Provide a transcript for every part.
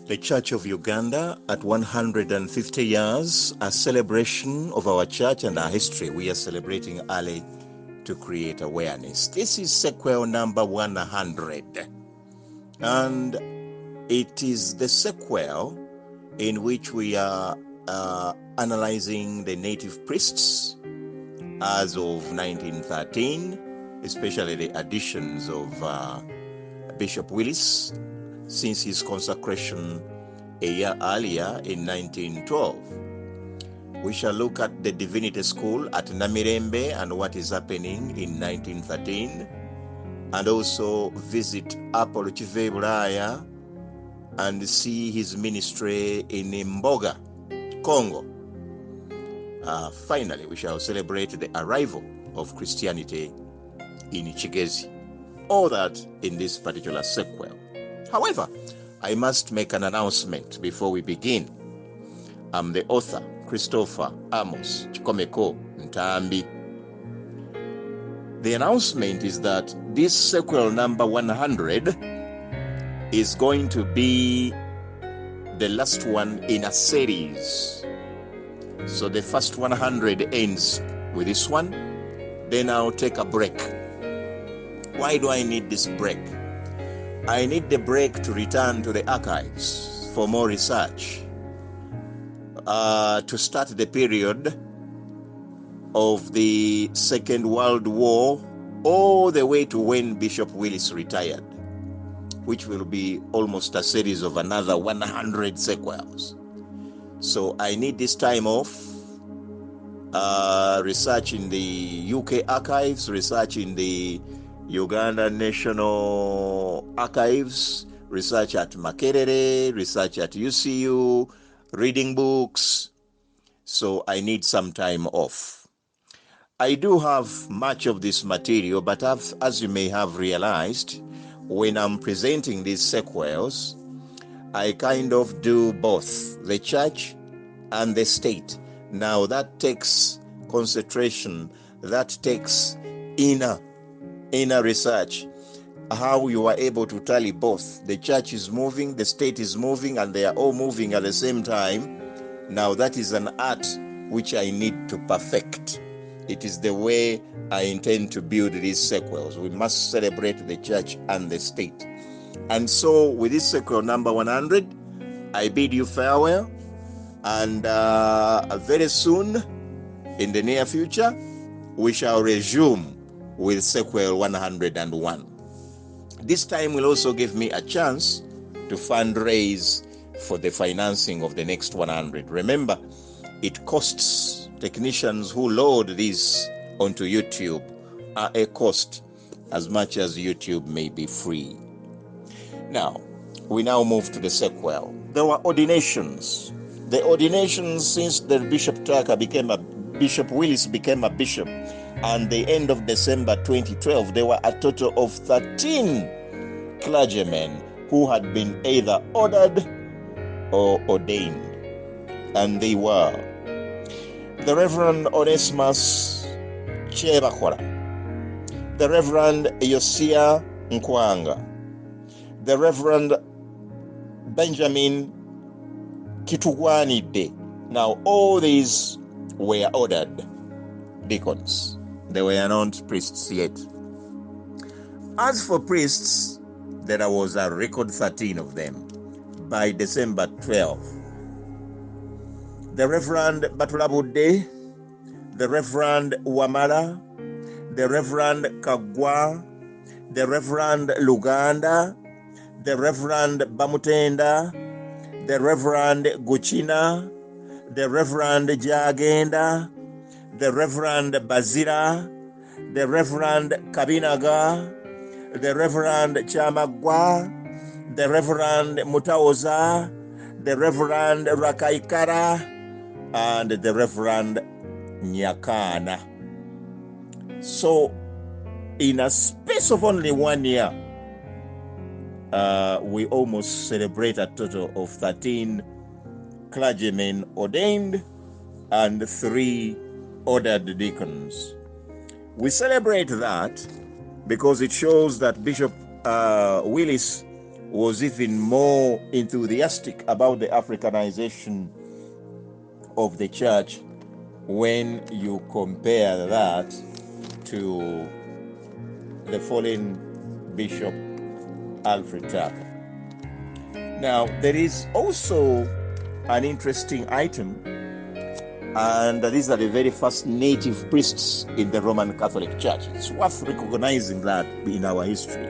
The Church of Uganda at 150 years, a celebration of our church and our history. We are celebrating early to create awareness. This is sequel number 100, and it is the sequel in which we are analyzing the native priests as of 1913, especially the additions of Bishop Willis since his consecration a year earlier in 1912. We shall look at the Divinity School at Namirembe and what is happening in 1913, and also visit Apollo Kivebulaaya and see his ministry in Mboga, Congo. Finally, we shall celebrate the arrival of Christianity in Kigezi. All that in this particular sequel. However, I must make an announcement before we begin. I'm the author, Christopher Amos Chikomeko Ntambi. The announcement is that this sequel number 100 is going to be the last one in a series. So the first 100 ends with this one, then I'll take a break. Why do I need this break? I need the break to return to the archives for more research, to start the period of the Second World War all the way to when Bishop Willis retired, which will be almost a series of another 100 sequels. So I need this time off, research in the UK archives, research in the Uganda National Archives, research at Makerere, research at UCU, reading books. So I need some time off. I do have much of this material, but as you may have realized, when I'm presenting these sequels, I kind of do both the church and the state. Now that takes concentration, that takes inner research, how you are able to tally both. The church is moving, the state is moving, and they are all moving at the same time. Now that is an art which I need to perfect. It is the way I intend to build these sequels. We must celebrate the church and the state. And so with this sequel number 100, I bid you farewell, and very soon, in the near future, we shall resume with sequel 101. This time will also give me a chance to fundraise for the financing of the next 100. Remember, it costs. Technicians who load these onto YouTube are a cost, as much as YouTube may be free. Now, we now move to the sequel. There were ordinations. The ordinations since the Bishop Willis became a bishop, and the end of December 2012, there were a total of 13 clergymen who had been either ordered or ordained. And they were the Reverend Onesimus Chebakora, the Reverend Yosia Nkwanga, the Reverend Benjamin Kitugwanide. Now, all these were ordered deacons. They were not priests yet. As for priests, there was a record 13 of them by December 12. The Reverend Batulabude, the Reverend Wamala, the Reverend Kagwa, the Reverend Luganda, the Reverend Bamutenda, the Reverend Guchina, the Reverend Jagenda, the Reverend Bazira, the Reverend Kabinaga, the Reverend Chamagwa, the Reverend Mutaoza, the Reverend Rakaikara, and the Reverend Nyakana. So, in a space of only 1 year, we almost celebrate a total of 13 clergymen ordained and 3 ordered deacons. We celebrate that because it shows that Bishop Willis was even more enthusiastic about the Africanization of the church when you compare that to the fallen Bishop Alfred Tucker. Now, there is also an interesting item, and these are the very first native priests in the Roman Catholic Church. It's worth recognizing that in our history.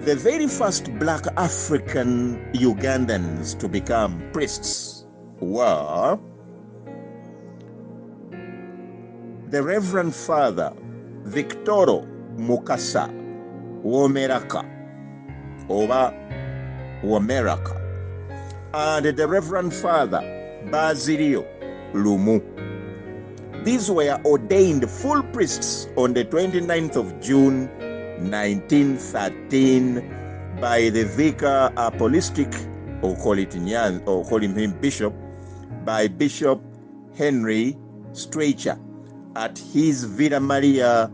The very first black African Ugandans to become priests were the Reverend Father Victoro Mukasa Womeraka oba Womeraka and the Reverend Father Basilio Lumu. These were ordained full priests on the 29th of June 1913 by the Vicar Apostolic, or call him Bishop, by Bishop Henry Streicher at his Villa Maria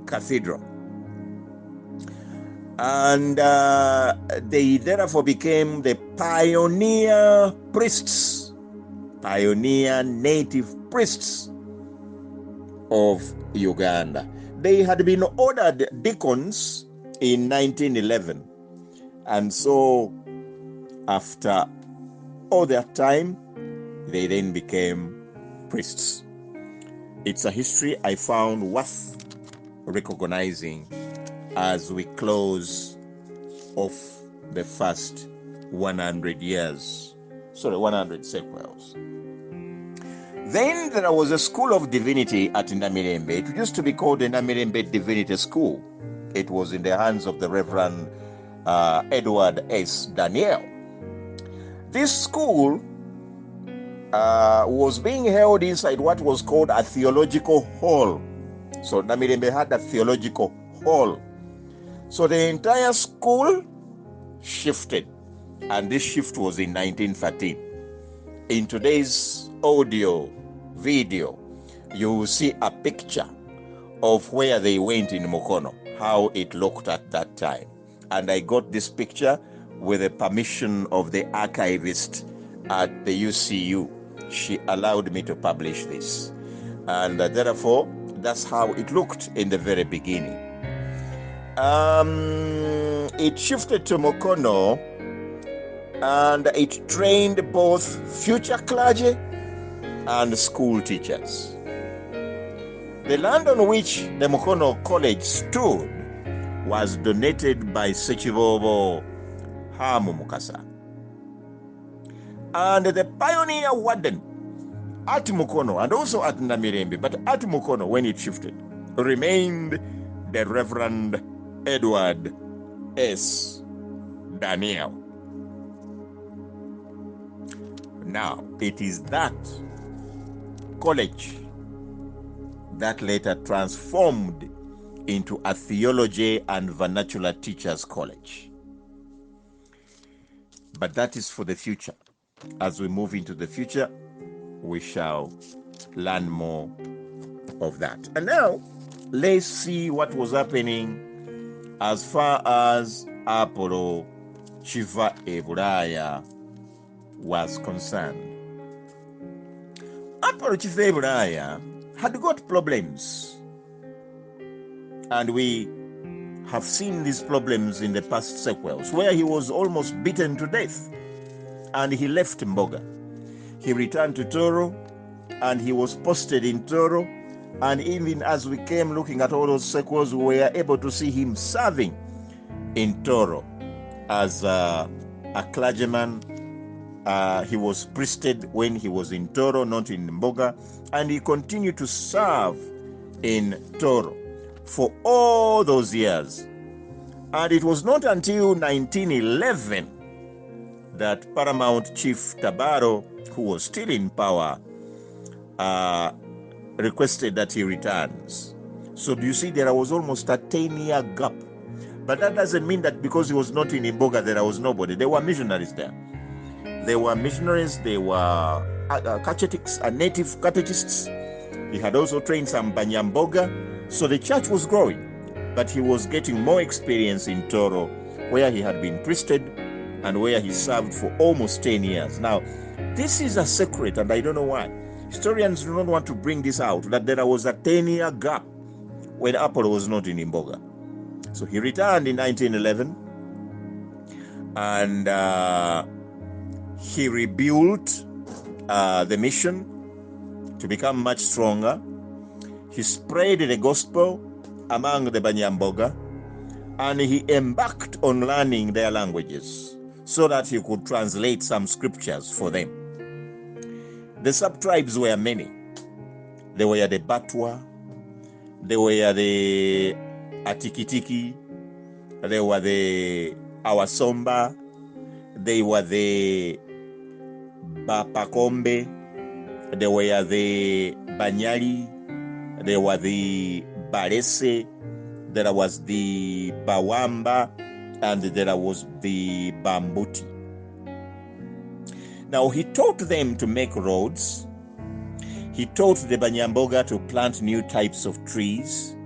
Cathedral. And they therefore became the pioneer priests, pioneer native priests of Uganda. They had been ordered deacons in 1911, and so after all that time, they then became priests. It's a history I found worth recognizing as we close off the first 100 sequels. Then there was a school of divinity at Namirembe. It used to be called the Namirembe Divinity School. It was in the hands of the Reverend Edward S. Daniel. This school was being held inside what was called a theological hall. So Namirembe had a theological hall. So the entire school shifted, and this shift was in 1913. In today's audio video, you will see a picture of where they went in Mukono, how it looked at that time. And I got this picture with the permission of the archivist at the UCU. She allowed me to publish this. And therefore, that's how it looked in the very beginning. It shifted to Mukono, and it trained both future clergy and school teachers. The land on which the Mukono College stood was donated by Sechibobo Hamu Mukasa. And the pioneer warden at Mukono, and also at Namirembe, but at Mukono when it shifted, remained the Reverend Edward S. Daniel. Now, it is that college that later transformed into a theology and vernacular teachers college. But that is for the future. As we move into the future, we shall learn more of that. And now, let's see what was happening as far as Apollo Kivebulaaya was concerned. Apollo Kivebulaaya had got problems, and we have seen these problems in the past sequels, where he was almost beaten to death, and he left Mboga. He returned to Toro, and he was posted in Toro, and even as we came looking at all those sequels, we were able to see him serving in Toro as a clergyman. He was priested when he was in Toro, not in Mboga, and he continued to serve in Toro for all those years. And it was not until 1911 that Paramount Chief Tabaro, who was still in power, requested that he returns. So do you see, there was almost a 10-year gap. But that doesn't mean that because he was not in Mboga, there was nobody. There were missionaries there. There were missionaries, there were catechetics, native catechists. He had also trained some Banyamboga. So the church was growing, but he was getting more experience in Toro where he had been priested and where he served for almost 10 years. Now, this is a secret, and I don't know why. Historians do not want to bring this out, that there was a 10-year gap when Apollo was not in Mboga. So he returned in 1911, and he rebuilt the mission to become much stronger. He spread the gospel among the Banyamboga, and he embarked on learning their languages so that he could translate some scriptures for them. The sub-tribes were many. There were the Batwa, there were the Atikitiki, there were the Awasomba, they were the Bapakombe, there were the Banyali, there were the Barese, there was the Bawamba, and there was the Bambuti. Now, he taught them to make roads. He taught the Banyamboga to plant new types of trees.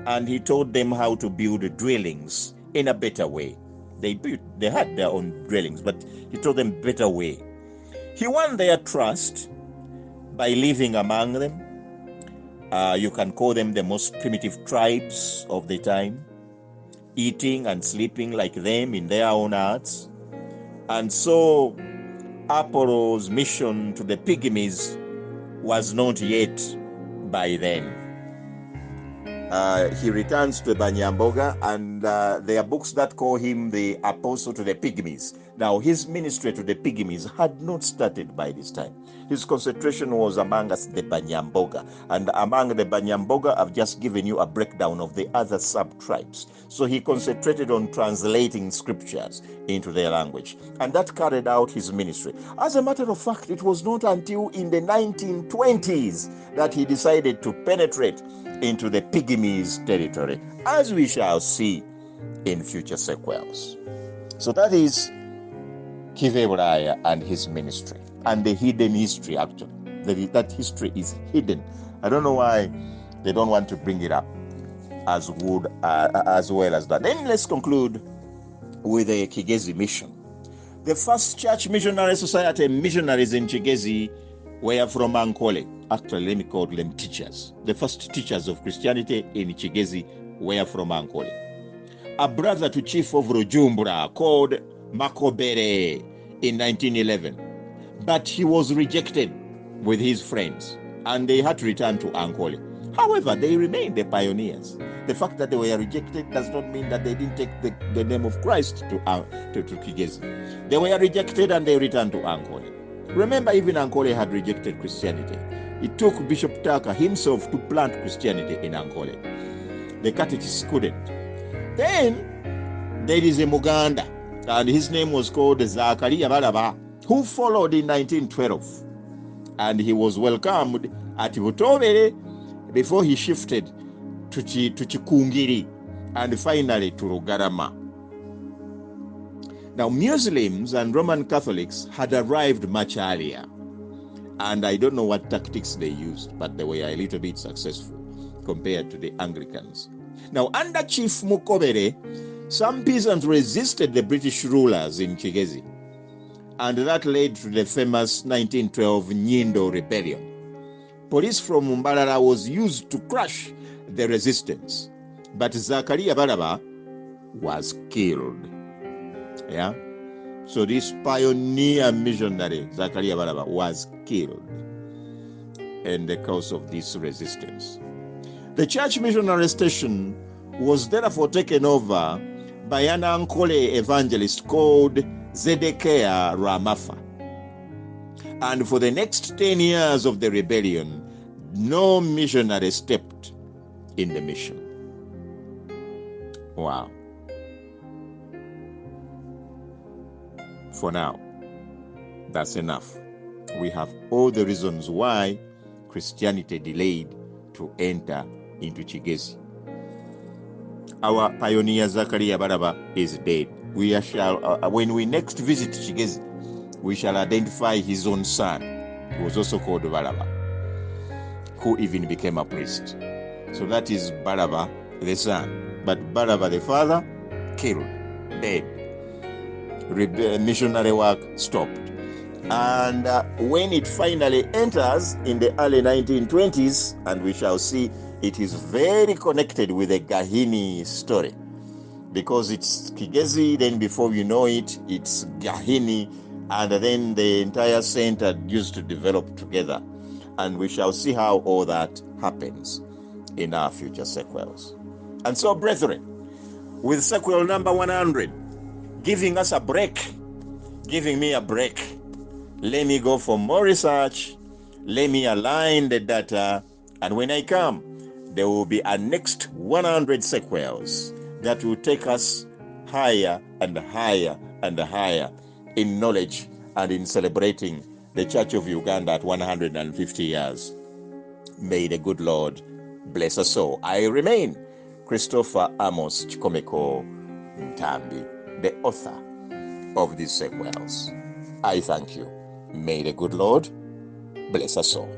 And he taught them how to build dwellings in a better way. They had their own dwellings, but he taught them a better way. He won their trust by living among them. You can call them the most primitive tribes of the time, eating and sleeping like them in their own huts. And so Apollo's mission to the pygmies was not yet by then. He returns to Banyamboga, and there are books that call him the apostle to the pygmies. Now, his ministry to the pygmies had not started by this time. His concentration was among us, the Banyamboga. And among the Banyamboga, I've just given you a breakdown of the other sub-tribes. So he concentrated on translating scriptures into their language. And that carried out his ministry. As a matter of fact, it was not until in the 1920s that he decided to penetrate into the pygmies territory, as we shall see in future sequels. So that is Kivebulaaya and his ministry, and the hidden history, actually. That history is hidden. I don't know why they don't want to bring it up as well as that. Then let's conclude with the Kigezi mission. The first church missionary society missionaries in Kigezi were from Ankole. Actually, let me call them teachers. The first teachers of Christianity in Kigezi were from Ankole. A brother to Chief of Rujumbura called Makobere in 1911. But he was rejected with his friends, and they had to return to Ankole. However, they remained the pioneers. The fact that they were rejected does not mean that they didn't take the name of Christ to Kigezi. They were rejected and they returned to Ankole. Remember, even Ankole had rejected Christianity. It took Bishop Tucker himself to plant Christianity in Ankole. The catechists couldn't. Then there is a Muganda, and his name was called Zakaria Balaba, who followed in 1912. And he was welcomed at Butobere before he shifted to Chikungiri and finally to Rugarama. Now, Muslims and Roman Catholics had arrived much earlier, and I don't know what tactics they used, but they were a little bit successful compared to the Anglicans. Now, under Chief Mukobere, some peasants resisted the British rulers in Kigezi, and that led to the famous 1912 Nyindo Rebellion. Police from Mbarara was used to crush the resistance, but Zakaria Balaba was killed. Yeah, so this pioneer missionary Zakaria Balaba was killed in the course of this resistance. The church missionary station was therefore taken over by an Ankole evangelist called Zedekiah Ramafa. And for the next 10 years of the rebellion, no missionary stepped in the mission. Wow. For now, that's enough. We have all the reasons why Christianity delayed to enter into Kigezi. Our pioneer Zakaria Balaba is dead. We shall, when we next visit Kigezi, we shall identify his own son, who was also called Balaba, who even became a priest. So that is Balaba the son. But Balaba the father, killed dead. Missionary work stopped. And when it finally enters in the early 1920s, and we shall see it is very connected with the Gahini story, because it's Kigezi, then before you know it, it's Gahini, and then the entire center used to develop together. And we shall see how all that happens in our future sequels. And so, brethren, with sequel number 100, giving us a break, giving me a break, let me go for more research, let me align the data, and when I come, there will be a next 100 sequels that will take us higher and higher and higher in knowledge and in celebrating the Church of Uganda at 150 years. May the good Lord bless us all. I remain Christopher Amos Chikomeko Ntambi, the author of these sequels. I thank you. May the good Lord bless us all.